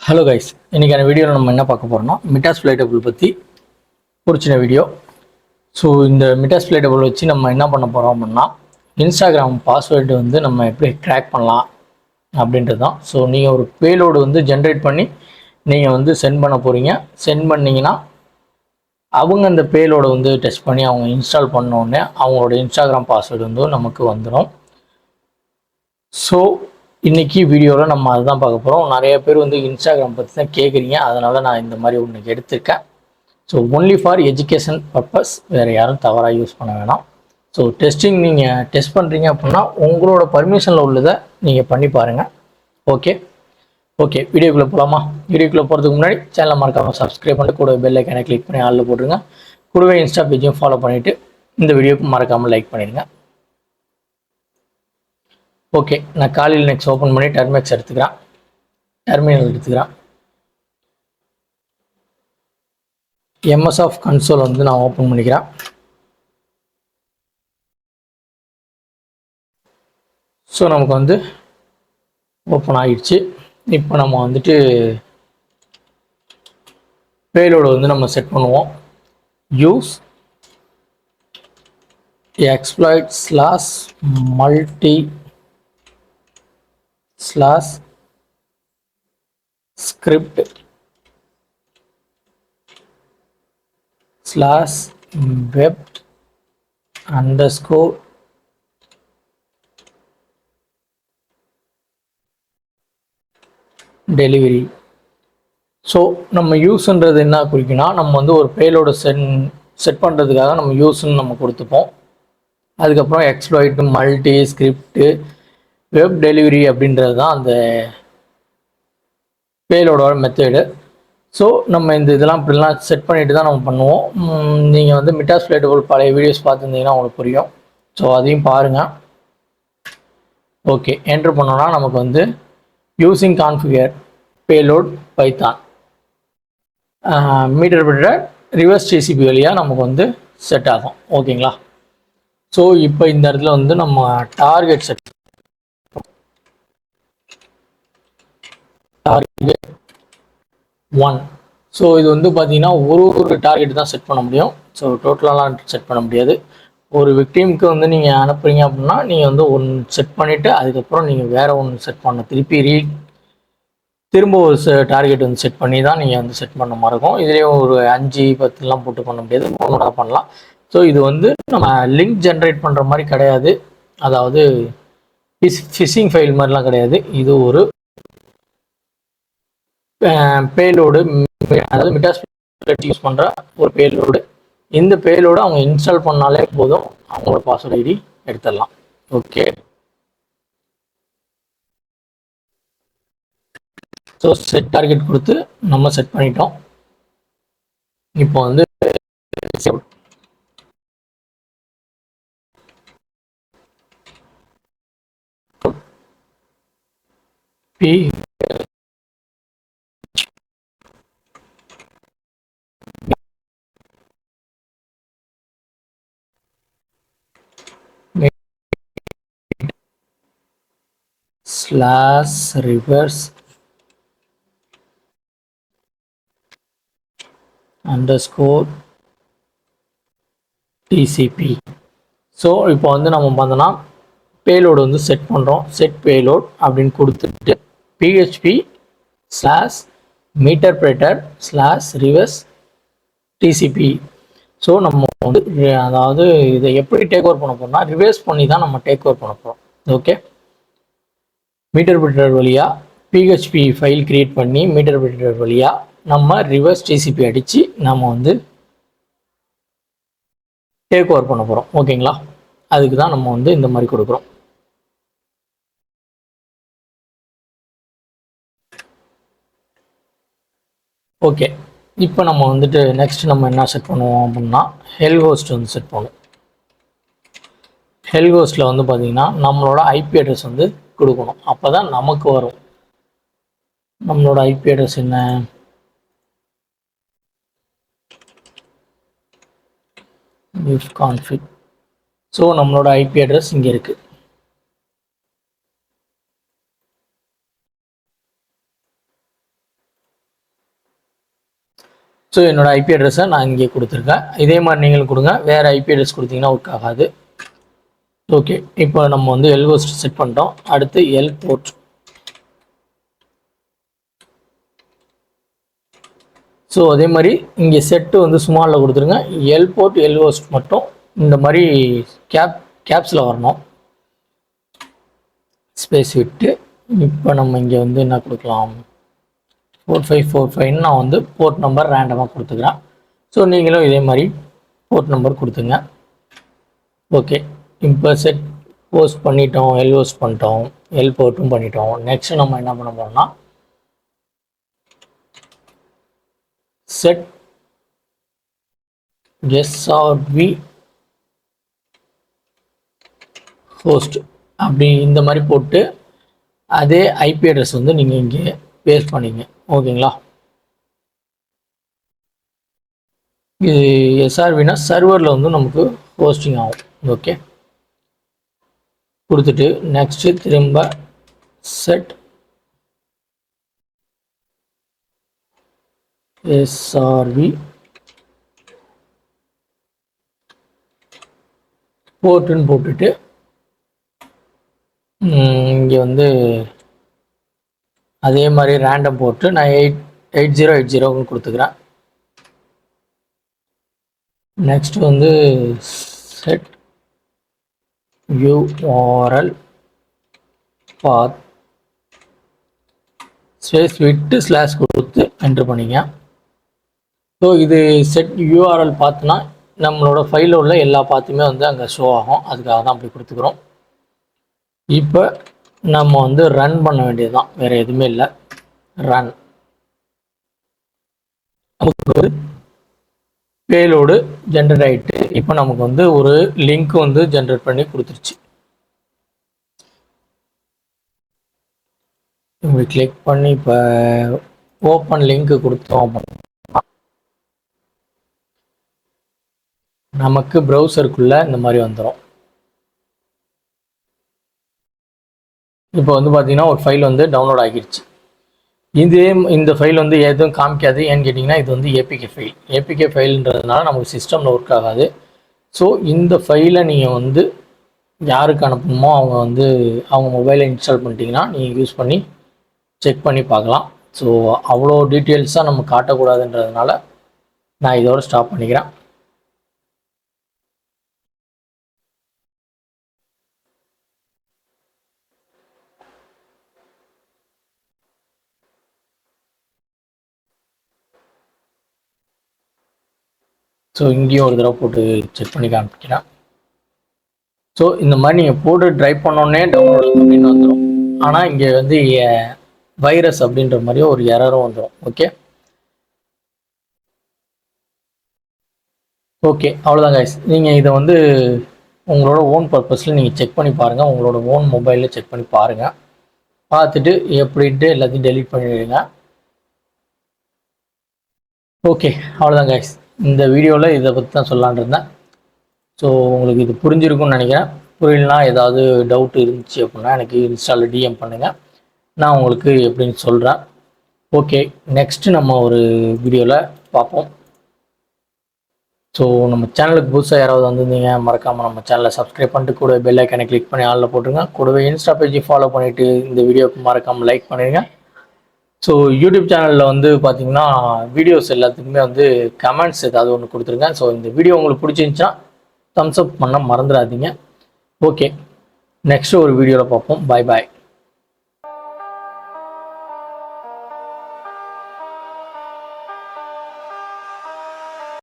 Hello guys, இன்றைக்கான வீடியோவில் நம்ம என்ன பார்க்க போகிறோம்னா மெட்டாஸ்பிளைட்டபிள் பற்றி ஒரு சின்ன வீடியோ. ஸோ இந்த மெட்டாஸ்பிளைட்டபிள் வச்சு நம்ம என்ன பண்ண போகிறோம் அப்படின்னா இன்ஸ்டாகிராம் பாஸ்வேர்டு வந்து நம்ம எப்படி க்ராக் பண்ணலாம் அப்படின்றது தான். ஸோ நீங்கள் ஒரு பேலோடு வந்து ஜென்ரேட் பண்ணி நீங்கள் வந்து சென்ட் பண்ண போகிறீங்க. சென்ட் பண்ணிங்கன்னா அவங்க அந்த பேலோடை வந்து டெஸ்ட் பண்ணி அவங்க இன்ஸ்டால் பண்ணோடனே அவங்களோட இன்ஸ்டாகிராம் பாஸ்வேர்டு வந்து நமக்கு வந்துடும். ஸோ இன்றைக்கி வீடியோவில் நம்ம அதுதான் பார்க்க போகிறோம். நிறைய பேர் வந்து இன்ஸ்டாகிராம் பற்றி தான் கேட்குறீங்க, அதனால் நான் இந்த மாதிரி ஒன்று எடுத்திருக்கேன். So only for education purpose, வேறு யாரும் தவறாக யூஸ் பண்ண வேணாம். ஸோ டெஸ்டிங் நீங்கள் டெஸ்ட் பண்ணுறீங்க அப்படின்னா உங்களோட பர்மிஷனில் உள்ளதை நீங்கள் பண்ணி பாருங்கள். ஓகே வீடியோக்குள்ளே போகலாமா? வீடியோக்குள்ளே போகிறதுக்கு முன்னாடி சேனலை மறக்காமல் சப்ஸ்கிரைப் பண்ணிட்டு கூட பெல் ஐக்கானை கிளிக் பண்ணி ஆளில் போட்டுருங்க. கூடவே இன்ஸ்டா பேஜையும் ஃபாலோ பண்ணிவிட்டு இந்த வீடியோக்கு மறக்காமல் லைக் பண்ணிடுங்க. ஓகே, நான் காலையில் நெக்ஸ்ட் ஓப்பன் பண்ணி டெர்மினல் எடுத்துக்கிறேன். MS ஆஃப் கன்சோல் வந்து நான் ஓப்பன் பண்ணிக்கிறேன். ஸோ நமக்கு வந்து ஓப்பன் ஆகிடுச்சு. இப்போ நம்ம வந்துட்டு பேலோடு வந்து நம்ம செட் பண்ணுவோம். Use exploit /multi /script /web _ delivery. So நம்ம யூஸ்ன்றது என்ன குறிக்குன்னா, நம்ம வந்து ஒரு பேலோட செட் பண்ணுறதுக்காக நம்ம யூஸ்ன்னு நம்ம கொடுத்துப்போம். அதுக்கப்புறம் exploit, multi, script, web delivery அப்படின்றது தான் அந்த பேலோட மெத்தேடு. ஸோ நம்ம இதெல்லாம் இப்படிலாம் செட் பண்ணிட்டு தான் நம்ம பண்ணுவோம். நீங்கள் வந்து மெட்டாஸ்பிளைட்டபிள் பழைய வீடியோஸ் பார்த்துருந்தீங்கன்னா உங்களுக்கு புரியும். ஸோ அதையும் பாருங்கள். ஓகே, என்ட்ரு பண்ணோன்னா நமக்கு வந்து using configure payload Python meterpreter reverse TCP வழியாக நமக்கு வந்து செட் ஆகும். ஓகேங்களா? ஸோ இப்போ இந்த இடத்துல வந்து நம்ம டார்கெட் 1. ஸோ இது வந்து பார்த்தீங்கன்னா ஒரு டார்கெட் தான் செட் பண்ண முடியும். ஸோ டோட்டலாலாம் செட் பண்ண முடியாது. ஒரு விக்டீமுக்கு வந்து நீங்கள் அனுப்புறீங்க அப்படின்னா நீங்கள் வந்து ஒன்று செட் பண்ணிவிட்டு அதுக்கப்புறம் நீங்கள் வேறு ஒன்று செட் பண்ண திரும்ப ஒரு டார்கெட் வந்து செட் பண்ணி தான் நீங்கள் வந்து செட் பண்ண மாதிரி இருக்கும். இதுலேயும் ஒரு 5, 10 போட்டு பண்ண முடியாது, 3 பண்ணலாம். ஸோ இது வந்து நம்ம லிங்க் ஜென்ரேட் பண்ணுற மாதிரி கிடையாது, அதாவது ஃபிஷிங் ஃபைல் மாதிரிலாம் கிடையாது. இது ஒரு பேலோடு, அதாவது மெட்டாஸ்பிளைட் யூஸ் பண்ணுற ஒரு பேலோடு. இந்த பேலோடு அவங்க இன்ஸ்டால் பண்ணாலே போதும், அவங்களோட பாஸ்வேர்ட் ஐடி எடுத்துடலாம். ஓகே, ஸோ செட் டார்கெட் கொடுத்து நம்ம செட் பண்ணிட்டோம். இப்போ வந்து /reverse _ TCP. ஸோ இப்போ வந்து நம்ம பார்த்தோன்னா பேலோடு வந்து செட் பண்ணுறோம். செட் பேலோட் அப்படின்னு கொடுத்துட்டு PHP /meterpreter /reverse TCP. So நம்ம வந்து அதாவது இதை எப்படி டேக் ஓவர் பண்ண போகிறோம்னா ரிவர்ஸ் பண்ணி தான் நம்ம டேக் ஓவர் பண்ண போகிறோம். ஓகே, மீட்டர்பிரிட்டர் வழியாக PHP ஃபைல் கிரியேட் பண்ணி மீட்டர்பிரிட்டர் வழியாக நம்ம ரிவர்ஸ் TCP அடித்து நம்ம வந்து டேக் ஓவர் பண்ண போகிறோம். ஓகேங்களா? அதுக்கு தான் நம்ம வந்து இந்த மாதிரி கொடுக்குறோம். ஓகே, இப்போ நம்ம வந்துட்டு நெக்ஸ்ட் நம்ம என்ன செட் பண்ணுவோம் அப்படின்னா ஹெல் ஹோஸ்ட் வந்து செட் பண்ணுவோம். ஹெல் ஹோஸ்ட்டில் வந்து பார்த்தீங்கன்னா நம்மளோட IP அட்ரஸ் வந்து கொடுக்கணும், அப்போ தான் நமக்கு வரும். நம்மளோட IP அட்ரஸ் என்ன? ifconfig. ஸோ நம்மளோட IP அட்ரஸ் இங்கே இருக்குது. ஸோ என்னோடய ஐபி அட்ரஸை நான் இங்கே கொடுத்துருக்கேன். இதே மாதிரி நீங்களும் கொடுங்க. வேறு ஐபி அட்ரஸ் கொடுத்தீங்கன்னா ஒர்க் ஆகாது. ஓகே, இப்போ நம்ம வந்து எல் ஹோஸ்ட் செட் பண்ணிட்டோம். அடுத்து எல் போர்ட். ஸோ அதே மாதிரி இங்கே செட்டு வந்து ஸ்மாலில் கொடுத்துருங்க. எல் போர்ட் எல் ஹோஸ்ட் மட்டும் இந்த மாதிரி கேப்ஸில் வரணும், ஸ்பேஸ் விட்டு. இப்போ நம்ம இங்கே வந்து என்ன கொடுக்கலாம், 4545 நான் வந்து போர்ட் நம்பர் ரேண்டமாக கொடுத்துக்கிறேன். ஸோ நீங்களும் இதே மாதிரி போர்ட் நம்பர் கொடுத்துங்க. ஓகே, இப்போ செட் ஹோஸ்ட் பண்ணிட்டோம், எல் ஹோஸ்ட் பண்ணிட்டோம், எல் போர்ட்டும் பண்ணிட்டோம். நெக்ஸ்ட் நம்ம என்ன பண்ண போகிறோம்னா செட் எஸ்ஆர்வி ஹோஸ்ட் அப்படி இந்த மாதிரி போட்டு அதே ஐபி அட்ரஸ் வந்து நீங்கள் இங்கே பேஸ்ட் பண்ணிங்க. ஓகேங்களா, இது எஸ்ஆர்வினா சர்வரில் வந்து நமக்கு ஹோஸ்டிங் ஆகும். ஓகே, கொடுத்துட்டு நெக்ஸ்ட்டு திரும்ப செட் எஸ்ஆர்வி போர்ட்டுன்னு போட்டுட்டு இங்கே வந்து அதே மாதிரி ரேண்டம் போட்டு நான் 8080 கொடுத்துக்கிறேன். நெக்ஸ்ட் வந்து செட் யூஆர்எல் பாத் ஸ்பேஸ் விட்டு ஸ்லாஷ் கொடுத்து என்ட்ரு பண்ணிங்க. ஸோ இது செட் யூஆர்எல் பார்த்துனா நம்மளோட ஃபைலில் உள்ள எல்லா பார்த்துமே வந்து அங்கே ஷோ ஆகும். அதுக்காக தான் அப்படி கொடுத்துக்கிறோம். இப்போ நம்ம வந்து ரன் பண்ண வேண்டியது தான், வேறு எதுவுமே இல்லை. ரன். நமக்கு ஒரு பேலோடு ஜென்ரேட் ஆகிட்டு இப்போ நமக்கு வந்து ஒரு லிங்க் வந்து ஜென்ரேட் பண்ணி கொடுத்துருச்சு. இப்படி கிளிக் பண்ணி இப்போ ஓப்பன் லிங்க் கொடுத்தோம், நமக்கு ப்ரௌசருக்குள்ளே இந்த மாதிரி வந்துடும். இப்போ வந்து பார்த்தீங்கன்னா ஒரு ஃபைல் வந்து டவுன்லோட் ஆகிடுச்சு. இந்த ஃபைல் வந்து எதுவும் காமிக்காது. ஏன்னு கேட்டிங்கன்னா இது வந்து ஏபிகே ஃபைல். ஏபிகே ஃபைல்ன்றதுனால நமக்கு சிஸ்டமில் ஒர்க் ஆகாது. ஸோ இந்த ஃபைலை நீங்கள் வந்து யாருக்கு அனுப்பணுமோ அவங்க மொபைலில் இன்ஸ்டால் பண்ணிட்டீங்கன்னா நீங்கள் யூஸ் பண்ணி செக் பண்ணி பார்க்கலாம். ஸோ அவ்வளோ டீட்டெயில்ஸாக நம்ம காட்டக்கூடாதுன்றதுனால நான் இதோட ஸ்டாப் பண்ணிக்கிறேன். ஸோ இங்கேயும் ஒரு தடவை போட்டு செக் பண்ணி காமிக்கிறேன். ஸோ இந்த மாதிரி நீங்கள் போட்டு ட்ரை பண்ணோன்னே டவுன்லோட் அப்படின்னு வந்துடும். ஆனால் இங்கே வந்து வைரஸ் அப்படின்ற மாதிரியே ஒரு எரரும் வந்துடும். ஓகே அவ்வளோதான் கைஸ். நீங்கள் இதை வந்து உங்களோட ஓன் பர்பஸில் நீங்கள் செக் பண்ணி பாருங்கள். உங்களோட ஓன் மொபைலில் செக் பண்ணி பாருங்கள். பார்த்துட்டு எப்படின்ட்டு எல்லாத்தையும் டெலீட் பண்ணிடுங்க. ஓகே அவ்வளோதான் கைஸ். இந்த வீடியோவில் இதை பற்றி தான் சொல்லலான் இருந்தேன். ஸோ உங்களுக்கு இது புரிஞ்சிருக்கும்னு நினைக்கிறேன். புரியலனா ஏதாவது டவுட் இருந்துச்சு அப்படின்னா எனக்கு இன்ஸ்டாவில் டிஎம் பண்ணுங்கள், நான் உங்களுக்கு எப்படின்னு சொல்கிறேன். ஓகே, நெக்ஸ்ட்டு நம்ம ஒரு வீடியோவில் பார்ப்போம். ஸோ நம்ம சேனலுக்கு புதுசாக யாராவது வந்திருந்தீங்க மறக்காமல் நம்ம சேனலை சப்ஸ்கிரைப் பண்ணிட்டு கூட பெல் ஐக்கானை கிளிக் பண்ணி ஆளில் போட்டுருங்க. கூடவே இன்ஸ்டா பேஜை ஃபாலோ பண்ணிவிட்டு இந்த வீடியோவுக்கு மறக்காமல் லைக் பண்ணிடுங்க. ஸோ யூடியூப் சேனலில் வந்து பார்த்திங்கன்னா வீடியோஸ் எல்லாத்துக்குமே வந்து கமெண்ட்ஸ் ஏதாவது ஒன்று கொடுத்துருங்க. ஸோ இந்த வீடியோ உங்களுக்கு பிடிச்சிருந்துச்சுன்னா தம்ஸ் அப் பண்ண மறந்துடாதீங்க. ஓகே, நெக்ஸ்ட் ஒரு வீடியோவில் பார்ப்போம். பாய் பாய்.